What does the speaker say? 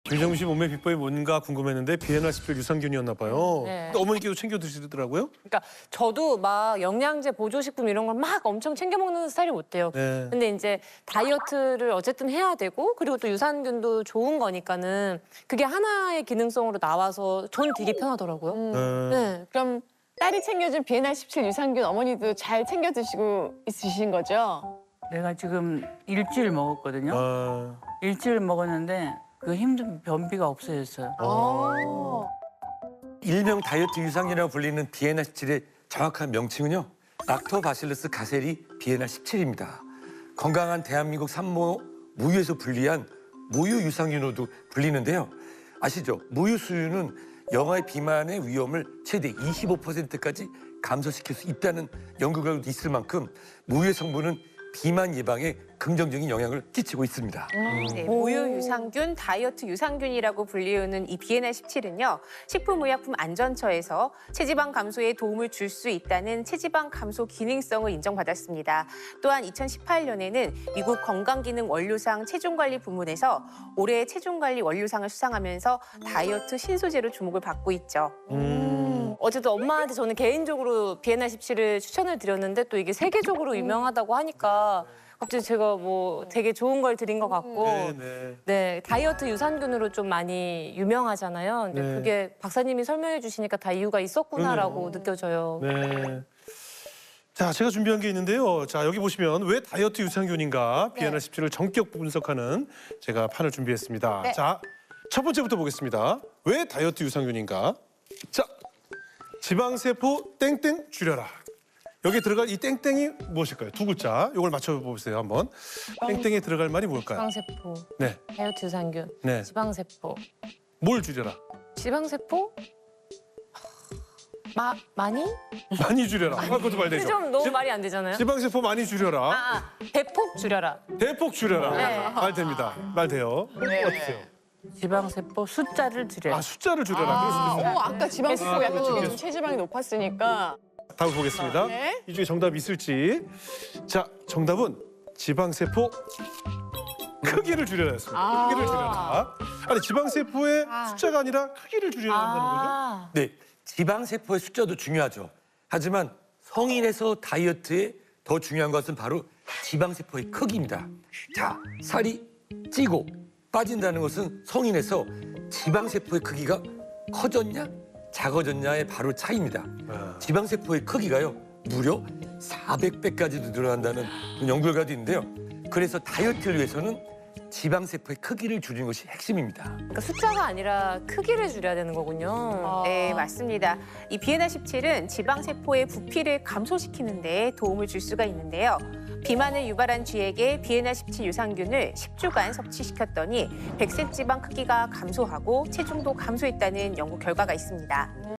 김정민 씨 몸매 비법이 뭔가 궁금했는데 비엔나 17 유산균이었나 봐요. 네. 근데 어머니께도 챙겨 드시더라고요. 그러니까 저도 막 영양제, 보조식품 이런 걸 막 엄청 챙겨 먹는 스타일이 못 돼요. 네. 근데 이제 다이어트를 어쨌든 해야 되고 그리고 또 유산균도 좋은 거니까는 그게 하나의 기능성으로 나와서 저는 되게 편하더라고요. 네. 그럼 딸이 챙겨준 비엔나 17 유산균 어머니도 잘 챙겨 드시고 있으신 거죠? 내가 지금 일주일 먹었거든요. 아, 일주일 먹었는데 그 힘든 변비가 없어졌어요. 일명 다이어트 유산균이라고 불리는 비엔나 17의 정확한 명칭은요. 락토바실러스 가세리 비엔나 17입니다. 건강한 대한민국 산모 무유에서 분리한 무유 유산균으로도 불리는데요. 아시죠? 무유 수유는 영아의 비만의 위험을 최대 25%까지 감소시킬 수 있다는 연구 결과도 있을 만큼 무유의 성분은 비만 예방에 긍정적인 영향을 끼치고 있습니다. 네, 모유 유산균, 다이어트 유산균이라고 불리우는 이 비엔나 17은요. 식품의약품안전처에서 체지방 감소에 도움을 줄 수 있다는 체지방 감소 기능성을 인정받았습니다. 또한 2018년에는 미국 건강기능 원료상 체중관리 부문에서 올해 체중관리 원료상을 수상하면서 다이어트 신소재로 주목을 받고 있죠. 어쨌든 엄마한테 저는 개인적으로 비엔나 17을 추천을 드렸는데 또 이게 세계적으로 유명하다고 하니까 갑자기 제가 뭐 되게 좋은 걸 드린 것 같고 네. 네, 다이어트 유산균으로 좀 많이 유명하잖아요. 근데 네. 그게 박사님이 설명해 주시니까 다 이유가 있었구나라고 느껴져요. 네. 자, 제가 준비한 게 있는데요. 자, 여기 보시면 왜 다이어트 유산균인가 비엔나 17을 전격 분석하는 제가 판을 준비했습니다. 네. 자, 첫 번째부터 보겠습니다. 왜 다이어트 유산균인가? 자, 지방세포 땡땡 줄여라. 여기 들어갈 이 땡땡이 무엇일까요? 두 글자. 이걸 맞춰보세요, 한번. 땡땡에 들어갈 말이 뭘까요? 지방세포, 네, 다이어트 유산균, 네. 지방세포. 뭘 줄여라? 지방세포? 많이? 많이 줄여라. 그것도 말 되죠. 좀 너무 말이 안 되잖아요. 지방세포 많이 줄여라. 대폭 줄여라. 대폭 줄여라. 네. 말 됩니다. 말 돼요. 어떠세요? 지방세포 숫자를 줄여요. 아, 숫자를 줄여라. 그럴 수도 있어요. 아까 지방세포 약간 이게 좀 체지방이 높았으니까. 다음 보겠습니다. 네. 이 중에 정답이 있을지. 자, 정답은 지방세포 크기를 줄여라였습니다. 크기를 줄여라. 아니, 지방세포의 숫자가 아니라 크기를 줄여야 한다는 거죠? 네, 지방세포의 숫자도 중요하죠. 하지만 성인에서 다이어트에 더 중요한 것은 바로 지방세포의 크기입니다. 자, 살이 찌고 빠진다는 것은 성인에서 지방세포의 크기가 커졌냐 작아졌냐의 바로 차이입니다. 지방세포의 크기가요 무려 400배까지도 늘어난다는 연구 결과도 있는데요. 그래서 다이어트를 위해서는 지방세포의 크기를 줄이는 것이 핵심입니다. 그러니까 숫자가 아니라 크기를 줄여야 되는 거군요. 네, 맞습니다. 이 비엔나 17은 지방세포의 부피를 감소시키는 데 도움을 줄 수가 있는데요. 비만을 유발한 쥐에게 비엔나 17 유산균을 10주간 섭취시켰더니 백색 지방 크기가 감소하고 체중도 감소했다는 연구 결과가 있습니다.